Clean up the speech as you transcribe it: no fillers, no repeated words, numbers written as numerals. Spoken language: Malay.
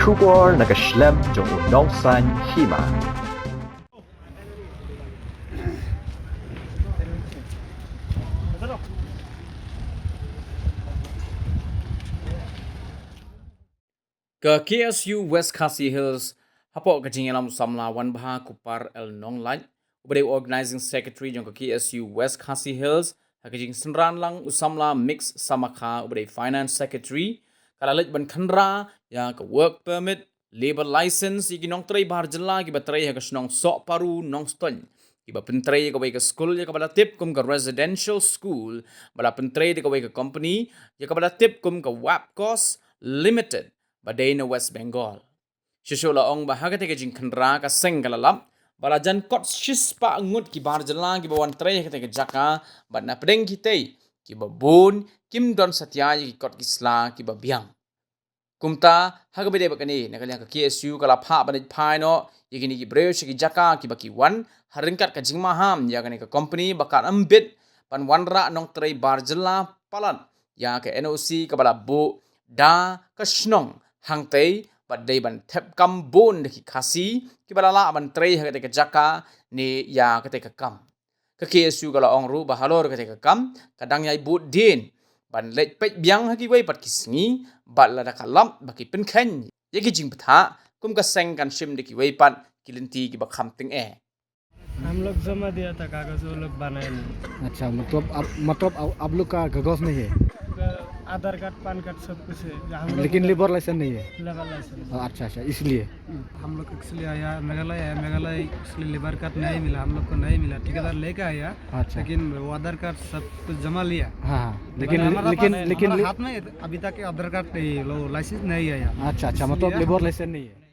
Schubor nakaschlem jong Nongtrei Hima. Ke KSU West Khasi Hills hapo kajingelam samla wan baha kupar el Nongtrei ubade organizing secretary jong ke KSU West Khasi Hills hakajing senran lang usamla mix samakha ubade finance secretary kalalit ban Khynra ya ke work permit labor license igi Nongtrei Barjylla ki Trei hakasnong sok paru Nongtrei Iba pentrei ka ke school ya kabala tip kum ke residential school bala pentrei ka ke company ya kabala tip kum ke Wapcos limited badai na West Bengal. Shishola ong bahaga te jing Khynra ka seng kalalap bala jan kot shispa ngut ki Barjylla ki bawan Trei ka te jaka bat na pedeng ki babun kim don satya ki kot kisla ki babiang. Kumta haga bede bakani nakaliang ka KSU kala pha banit phai no yigini ki breu ki jaka ki baki wan haringkat ka jingma ham ya kani ka company bakat ambit pan wanra Nongtrei Barjylla palan ya ka NOC ka bala bu da ka snong hangtei badai ban thep kam bon de ki khasi ki balala ban Trei ha ka jaka ni ya ka te ka kam ka KSU kala ong ru bahalor ka te ka kam kadang yai but din ban lek pek biang haki wei pat kisngi bat la da kalam baki pen khen ye ki jing ptha kum ka seng kan shim de ki wei pat kilinti ki bakham ting हम लोग जमा दिया था कागज वो लोग बनाए नहीं। अच्छा मतलब आप लोग का कागज नहीं है? आधार कार्ड पैन कार्ड सब कुछ है लेकिन लेबर लाइसेंस नहीं है। लेबर लाइसेंस अच्छा इसलिए हम लोग इसलिए आया मेघालय इसलिए लेबर कार्ड नहीं मिला, हम लोग को नहीं मिला। ठेकेदार लेके आया अच्छा। लेकिन वो आधार कार्ड सब कुछ जमा लिया। हाँ लेकिन हाथ में अभी तक आधार कार्ड नहीं, लाइसेंस नहीं आया। अच्छा मतलब लेबर लाइसेंस नहीं है।